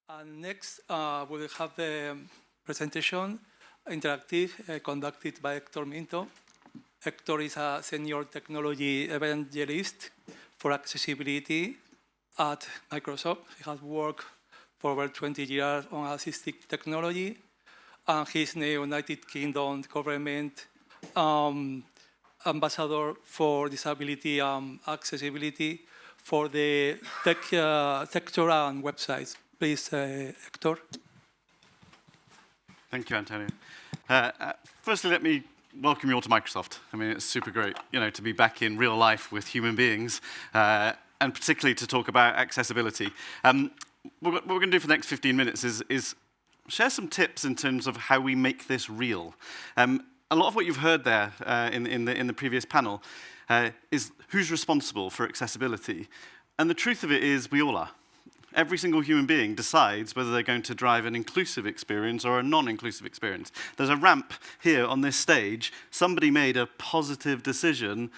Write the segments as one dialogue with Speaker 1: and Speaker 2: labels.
Speaker 1: And next, we will have the presentation, interactive, conducted by Hector Minto. Hector is a senior technology evangelist for accessibility at Microsoft. He has worked for over 20 years on assistive technology, and he's the United Kingdom government ambassador for disability and accessibility for the tech sector and websites. Please, Hector.
Speaker 2: Thank you, Antonio. Firstly, let me welcome you all to Microsoft. I mean, it's super great, to be back in real life with human beings, and particularly to talk about accessibility. What we're going to do for the next 15 minutes is share some tips in terms of how we make this real. A lot of what you've heard there in the previous panel is who's responsible for accessibility. And the truth of it is we all are. Every single human being decides whether they're going to drive an inclusive experience or a non-inclusive experience. There's a ramp here on this stage. Somebody made a positive decision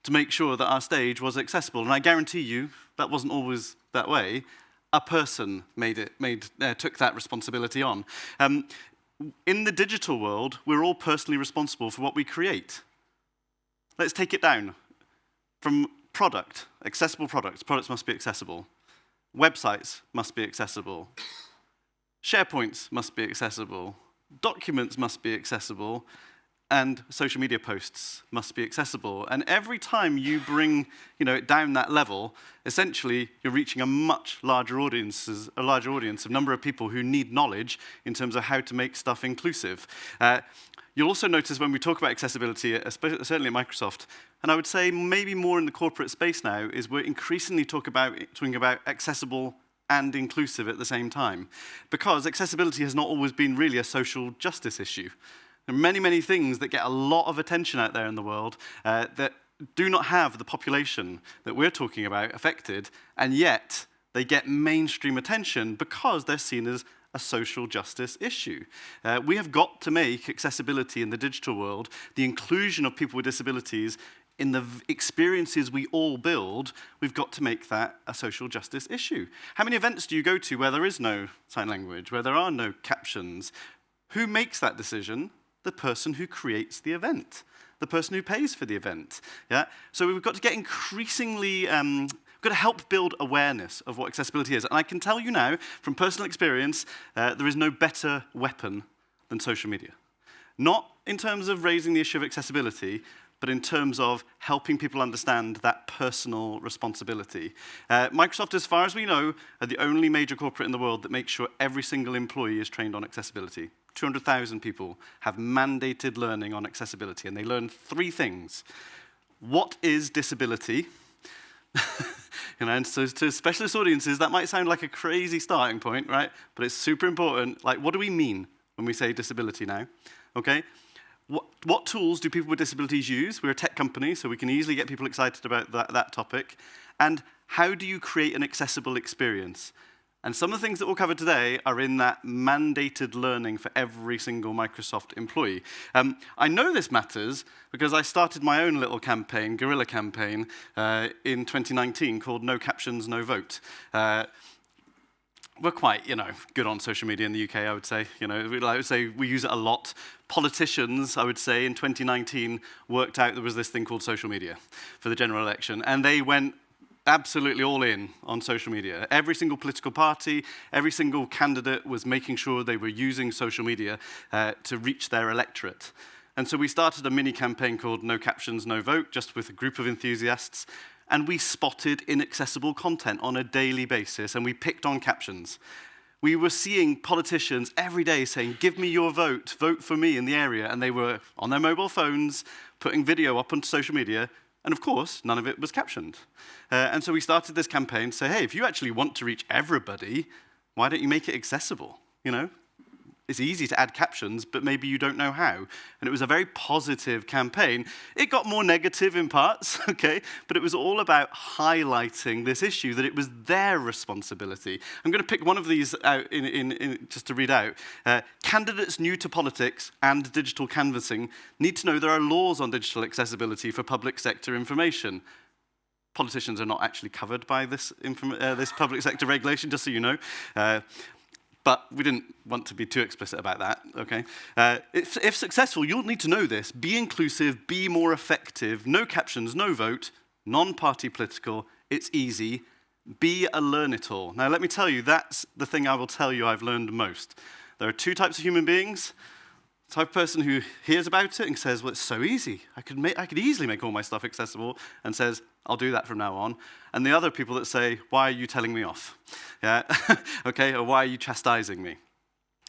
Speaker 2: to make sure that our stage was accessible. And I guarantee you, that wasn't always that way. A person took that responsibility on. In the digital world, we're all personally responsible for what we create. Let's take it down. From product, accessible products. Products must be accessible. Websites must be accessible. SharePoints must be accessible. Documents must be accessible. And social media posts must be accessible. And every time you bring it down that level, essentially you're reaching a much larger audience, a number of people who need knowledge in terms of how to make stuff inclusive. You'll also notice when we talk about accessibility, certainly at Microsoft, and I would say maybe more in the corporate space now, is we're increasingly talking about accessible and inclusive at the same time. Because accessibility has not always been really a social justice issue. There are many, many things that get a lot of attention out there in the world that do not have the population that we're talking about affected, and yet they get mainstream attention because they're seen as a social justice issue. We have got to make accessibility in the digital world, the inclusion of people with disabilities in the experiences we all build, we've got to make that a social justice issue. How many events do you go to where there is no sign language, where there are no captions? Who makes that decision? The person who creates the event, the person who pays for the event. Yeah? So we've got to get increasingly we've got to help build awareness of what accessibility is. And I can tell you now, from personal experience, there is no better weapon than social media. Not in terms of raising the issue of accessibility, but in terms of helping people understand that personal responsibility. Microsoft, as far as we know, are the only major corporate in the world that makes sure every single employee is trained on accessibility. 200,000 people have mandated learning on accessibility, and they learn 3 things. What is disability? And so to specialist audiences, that might sound like a crazy starting point, right? But it's super important. Like, what do we mean when we say disability now? Okay? What tools do people with disabilities use? We're a tech company, so we can easily get people excited about that topic. And how do you create an accessible experience? And some of the things that we'll cover today are in that mandated learning for every single Microsoft employee. I know this matters because I started my own little campaign, guerrilla campaign, in 2019 called No Captions, No Vote. We're quite, good on social media in the UK, I would say. I would say we use it a lot. Politicians, I would say, in 2019 worked out there was this thing called social media for the general election, and they went absolutely all in on social media. Every single political party, every single candidate was making sure they were using social media to reach their electorate. And so we started a mini campaign called No Captions, No Vote, just with a group of enthusiasts. And we spotted inaccessible content on a daily basis, and we picked on captions. We were seeing politicians every day saying, give me your vote for me in the area, and they were on their mobile phones, putting video up onto social media, and of course, none of it was captioned. And so we started this campaign to say, hey, if you actually want to reach everybody, why don't you make it accessible? It's easy to add captions, but maybe you don't know how. And it was a very positive campaign. It got more negative in parts, okay? But it was all about highlighting this issue, that it was their responsibility. I'm going to pick one of these out just to read out. Candidates new to politics and digital canvassing need to know there are laws on digital accessibility for public sector information. Politicians are not actually covered by this public sector regulation, just so you know. but we didn't want to be too explicit about that, okay? If successful, you'll need to know this. Be inclusive, be more effective, no captions, no vote, non-party political, it's easy. Be a learn-it-all. Now, let me tell you, that's the thing I will tell you I've learned most. There are two types of human beings. The type of person who hears about it and says, well, it's so easy. I could easily make all my stuff accessible, and says, I'll do that from now on. And the other people that say, why are you telling me off? Yeah, okay, or why are you chastising me?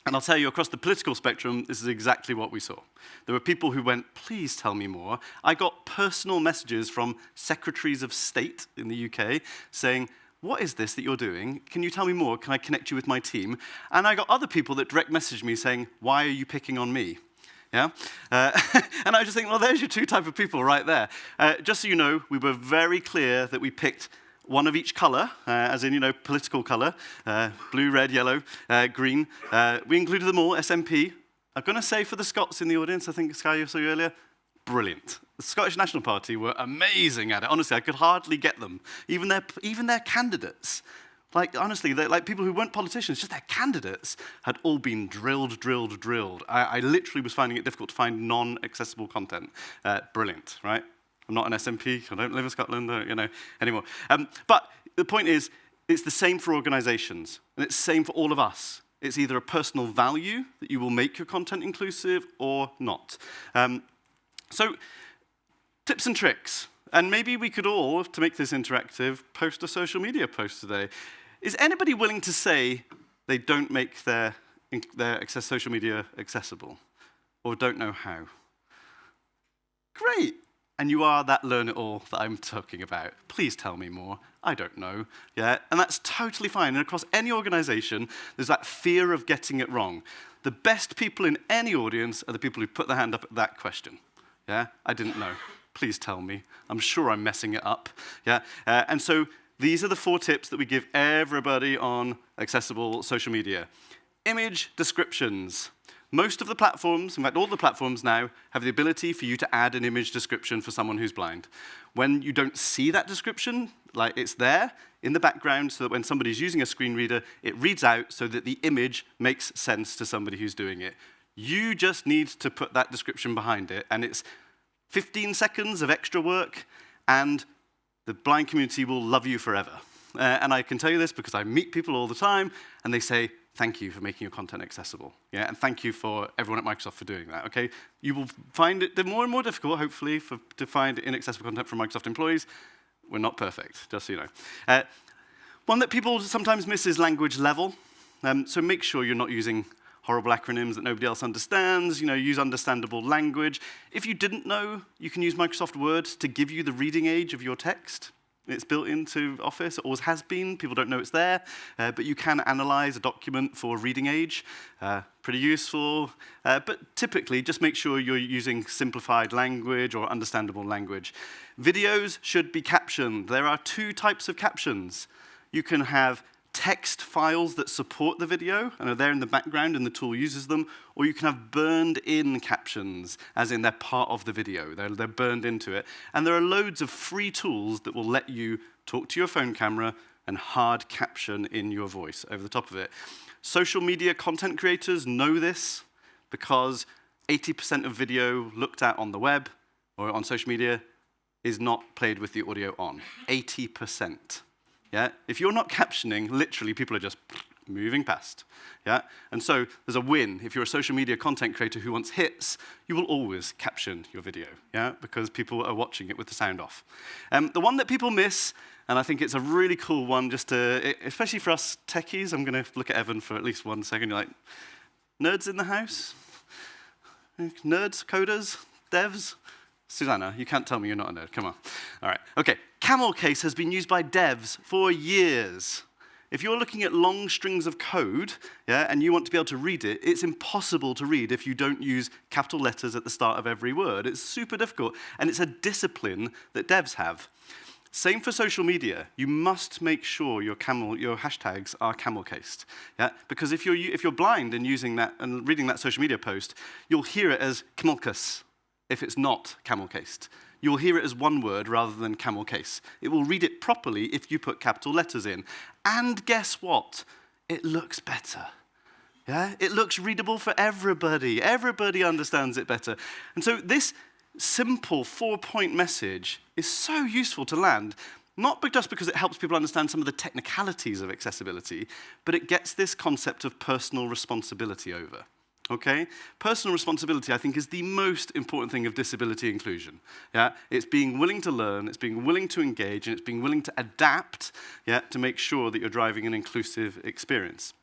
Speaker 2: And I'll tell you, across the political spectrum, this is exactly what we saw. There were people who went, please tell me more. I got personal messages from secretaries of state in the UK saying, what is this that you're doing? Can you tell me more? Can I connect you with my team? And I got other people that direct messaged me saying, why are you picking on me? Yeah? And I just think, well, there's your two type of people right there. Just so you know, we were very clear that we picked one of each color, as in, political color, blue, red, yellow, green. We included them all, SNP. I'm going to say for the Scots in the audience, I think, Sky, you saw earlier, brilliant. The Scottish National Party were amazing at it. Honestly, I could hardly get them. Even their candidates, honestly, people who weren't politicians, just their candidates had all been drilled. I literally was finding it difficult to find non-accessible content. Brilliant, right? I'm not an SNP. I don't live in Scotland, anymore. But the point is, it's the same for organizations, and it's the same for all of us. It's either a personal value that you will make your content inclusive or not. So, tips and tricks. And maybe we could all, to make this interactive, post a social media post today. Is anybody willing to say they don't make their social media accessible or don't know how? Great. And you are that learn-it-all that I'm talking about. Please tell me more. I don't know. Yeah, and that's totally fine. And across any organization, there's that fear of getting it wrong. The best people in any audience are the people who put their hand up at that question. Yeah, I didn't know. Please tell me. I'm sure I'm messing it up. Yeah, and so these are the 4 tips that we give everybody on accessible social media. Image descriptions. Most of the platforms, in fact, all the platforms now, have the ability for you to add an image description for someone who's blind. When you don't see that description, it's there in the background so that when somebody's using a screen reader, it reads out so that the image makes sense to somebody who's doing it. You just need to put that description behind it, and it's 15 seconds of extra work, and the blind community will love you forever. And I can tell you this because I meet people all the time, and they say, thank you for making your content accessible. Yeah, and thank you for everyone at Microsoft for doing that, okay? You will find it more and more difficult, hopefully, to find inaccessible content from Microsoft employees. We're not perfect, just so you know. One that people sometimes miss is language level. So make sure you're not using horrible acronyms that nobody else understands. Use understandable language. If you didn't know, you can use Microsoft Word to give you the reading age of your text. It's built into Office. It always has been. People don't know it's there. But you can analyze a document for reading age. Pretty useful. But typically, just make sure you're using simplified language or understandable language. Videos should be captioned. There are 2 types of captions. You can have text files that support the video and are there in the background and the tool uses them, or you can have burned-in captions, as in they're part of the video. They're burned into it. And there are loads of free tools that will let you talk to your phone camera and hard caption in your voice over the top of it. Social media content creators know this because 80% of video looked at on the web or on social media is not played with the audio on. 80%. Yeah? If you're not captioning, literally people are just moving past. Yeah? And so there's a win. If you're a social media content creator who wants hits, you will always caption your video, yeah? Because people are watching it with the sound off. The one that people miss, and I think it's a really cool one, especially for us techies, I'm going to look at Evan for at least 1 second. You're like, nerds in the house? Nerds, coders, devs? Susanna, you can't tell me you're not a nerd. Come on. All right. Okay. Camel case has been used by devs for years. If you're looking at long strings of code, yeah, and you want to be able to read it, it's impossible to read if you don't use capital letters at the start of every word. It's super difficult, and it's a discipline that devs have. Same for social media. You must make sure your hashtags are camel-cased, yeah? Because if you're blind and using that and reading that social media post, you'll hear it as camelcas if it's not camel-cased. You'll hear it as one word rather than camel case. It will read it properly if you put capital letters in. And guess what? It looks better. Yeah? It looks readable for everybody. Everybody understands it better. And so this simple 4-point message is so useful to land, not just because it helps people understand some of the technicalities of accessibility, but it gets this concept of personal responsibility over. Okay? Personal responsibility, I think, is the most important thing of disability inclusion. Yeah? It's being willing to learn, it's being willing to engage, and it's being willing to adapt, yeah, to make sure that you're driving an inclusive experience.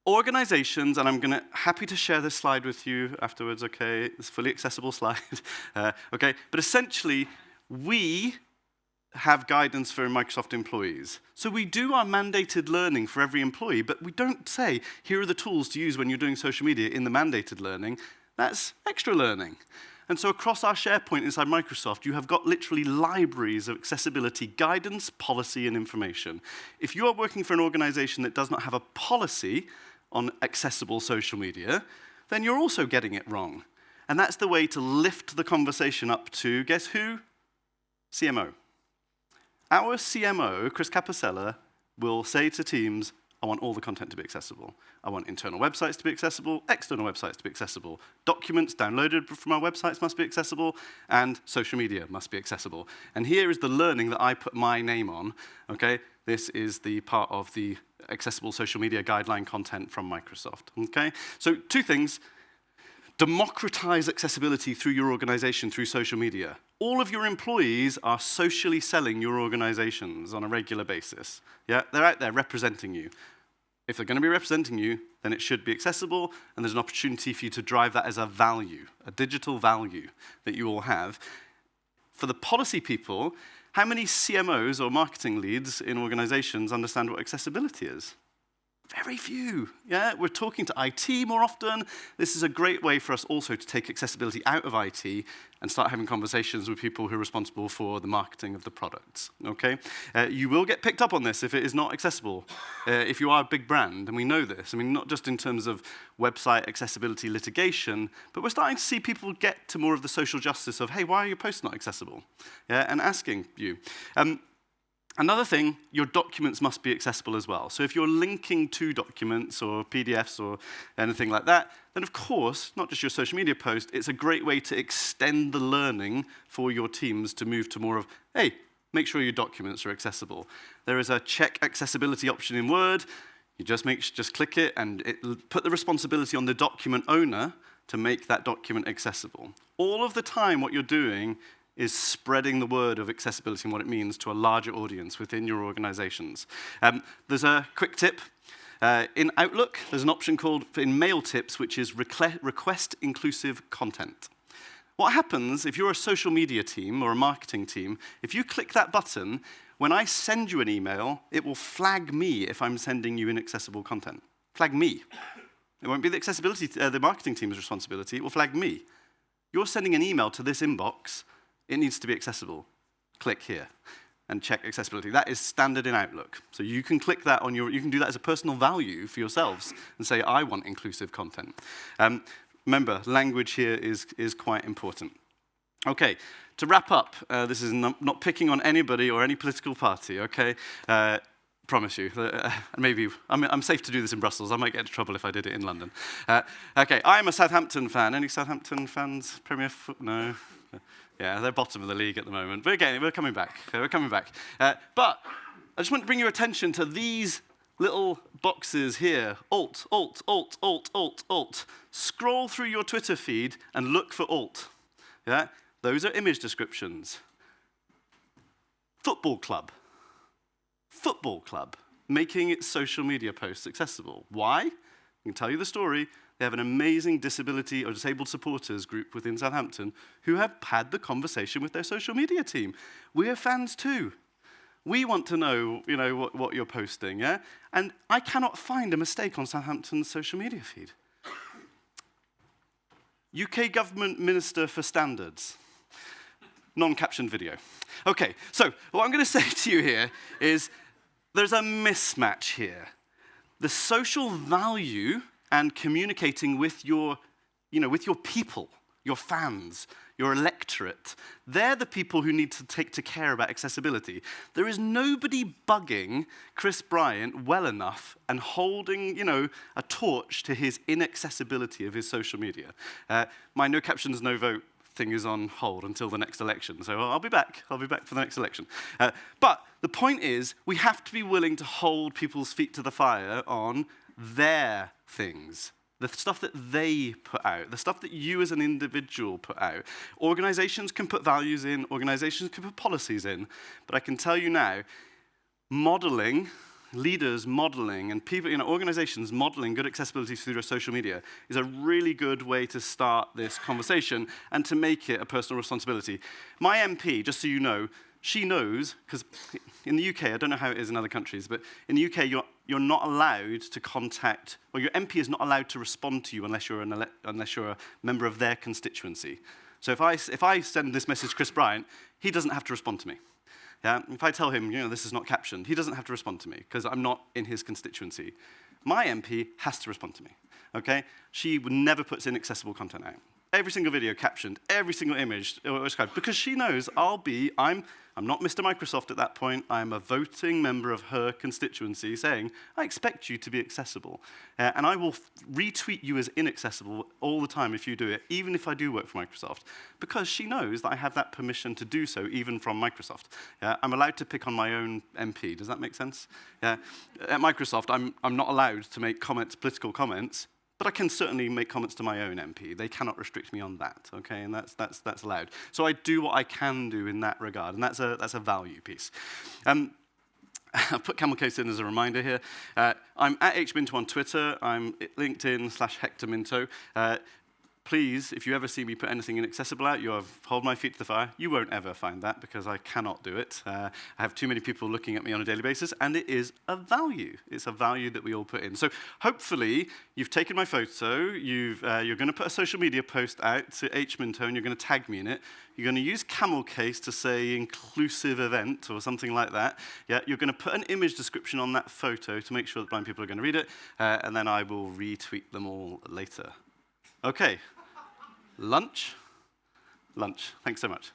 Speaker 2: Organizations, and I'm happy to share this slide with you afterwards, okay? It's a fully accessible slide, okay? But essentially, we have guidance for Microsoft employees. So we do our mandated learning for every employee, but we don't say, here are the tools to use when you're doing social media in the mandated learning. That's extra learning. And so across our SharePoint inside Microsoft, you have got literally libraries of accessibility guidance, policy, and information. If you are working for an organization that does not have a policy on accessible social media, then you're also getting it wrong. And that's the way to lift the conversation up to, guess who? CMO. Our CMO, Chris Capicella, will say to teams, I want all the content to be accessible. I want internal websites to be accessible, external websites to be accessible, documents downloaded from our websites must be accessible, and social media must be accessible. And here is the learning that I put my name on, okay? This is the part of the accessible social media guideline content from Microsoft, okay? So 2 things. Democratize accessibility through your organization, through social media. All of your employees are socially selling your organizations on a regular basis. Yeah, they're out there representing you. If they're going to be representing you, then it should be accessible, and there's an opportunity for you to drive that as a value, a digital value that you all have. For the policy people, how many CMOs or marketing leads in organizations understand what accessibility is? Very few. Yeah, we're talking to IT more often. This is a great way for us also to take accessibility out of IT and start having conversations with people who are responsible for the marketing of the products. Okay, you will get picked up on this if it is not accessible. If you are a big brand, and we know this. I mean, not just in terms of website accessibility litigation, but we're starting to see people get to more of the social justice of, hey, why are your posts not accessible? Yeah, and asking you. Another thing, your documents must be accessible as well. So if you're linking to documents or PDFs or anything like that, then of course, not just your social media post, it's a great way to extend the learning for your teams to move to more of, hey, make sure your documents are accessible. There is a check accessibility option in Word. You just click it, and it put the responsibility on the document owner to make that document accessible. All of the time, what you're doing is spreading the word of accessibility and what it means to a larger audience within your organizations. There's a quick tip. In Outlook, there's an option called, in Mail Tips, which is request inclusive content. What happens if you're a social media team or a marketing team, if you click that button, when I send you an email, it will flag me if I'm sending you inaccessible content. Flag me. It won't be the accessibility, the marketing team's responsibility, it will flag me. You're sending an email to this inbox, it needs to be accessible. Click here and check accessibility. That is standard in Outlook. So you can click that on you can do that as a personal value for yourselves and say, I want inclusive content. Remember, language here is quite important. Okay, to wrap up, this is not picking on anybody or any political party, okay? Promise you. Maybe, I'm safe to do this in Brussels. I might get into trouble if I did it in London. Okay, I'm a Southampton fan. Any Southampton fans? No? Yeah, they're bottom of the league at the moment. But again, we're coming back. We're coming back. But I just want to bring your attention to these little boxes here. Alt, Alt, Alt, Alt, Alt, Alt. Scroll through your Twitter feed and look for Alt. Yeah, those are image descriptions. Football club. Football club. Making its social media posts accessible. Why? I can tell you the story. They have an amazing disability or disabled supporters group within Southampton who have had the conversation with their social media team. We're fans too. We want to know, what you're posting, yeah? And I cannot find a mistake on Southampton's social media feed. UK Government Minister for Standards. Non-captioned video. Okay, so what I'm going to say to you here is there's a mismatch here. The social value and communicating with your, with your people, your fans, your electorate. They're the people who need to take to care about accessibility. There is nobody bugging Chris Bryant well enough and holding, a torch to his inaccessibility of his social media. My no captions, no vote thing is on hold until the next election. So I'll be back. I'll be back for the next election. But the point is, we have to be willing to hold people's feet to the fire on their things, the stuff that they put out, the stuff that you as an individual put out. Organizations can put values in, organizations can put policies in, but I can tell you now, modeling, leaders modeling, and people, organizations modeling good accessibility through their social media is a really good way to start this conversation and to make it a personal responsibility. My MP, just so you know, she knows, because in the UK, I don't know how it is in other countries, but in the UK, you're not allowed to contact, or your MP is not allowed to respond to you unless you're a member of their constituency. So if I send this message to Chris Bryant, he doesn't have to respond to me. Yeah? If I tell him, this is not captioned, he doesn't have to respond to me because I'm not in his constituency. My MP has to respond to me. Okay? She never puts inaccessible content out. Every single video captioned, every single image described, because she knows I'm not Mr. Microsoft at that point. I'm a voting member of her constituency saying, I expect you to be accessible. And I will retweet you as inaccessible all the time if you do it, even if I do work for Microsoft, because she knows that I have that permission to do so, even from Microsoft. Yeah? I'm allowed to pick on my own MP. Does that make sense? Yeah? At Microsoft, I'm not allowed to make political comments, but I can certainly make comments to my own MP. They cannot restrict me on that, okay? And that's allowed. So I do what I can do in that regard, and that's a value piece. I've put Camel Case in as a reminder here. I'm at hminto on Twitter. I'm at LinkedIn/Hector Minto. Please, if you ever see me put anything inaccessible out, hold my feet to the fire. You won't ever find that because I cannot do it. I have too many people looking at me on a daily basis, and it is a value. It's a value that we all put in. So hopefully, you've taken my photo, you're going to put a social media post out to hminto, and you're going to tag me in it. You're going to use Camel Case to say inclusive event or something like that. Yeah, you're going to put an image description on that photo to make sure that blind people are going to read it, and then I will retweet them all later. Okay. Lunch? Lunch. Thanks so much.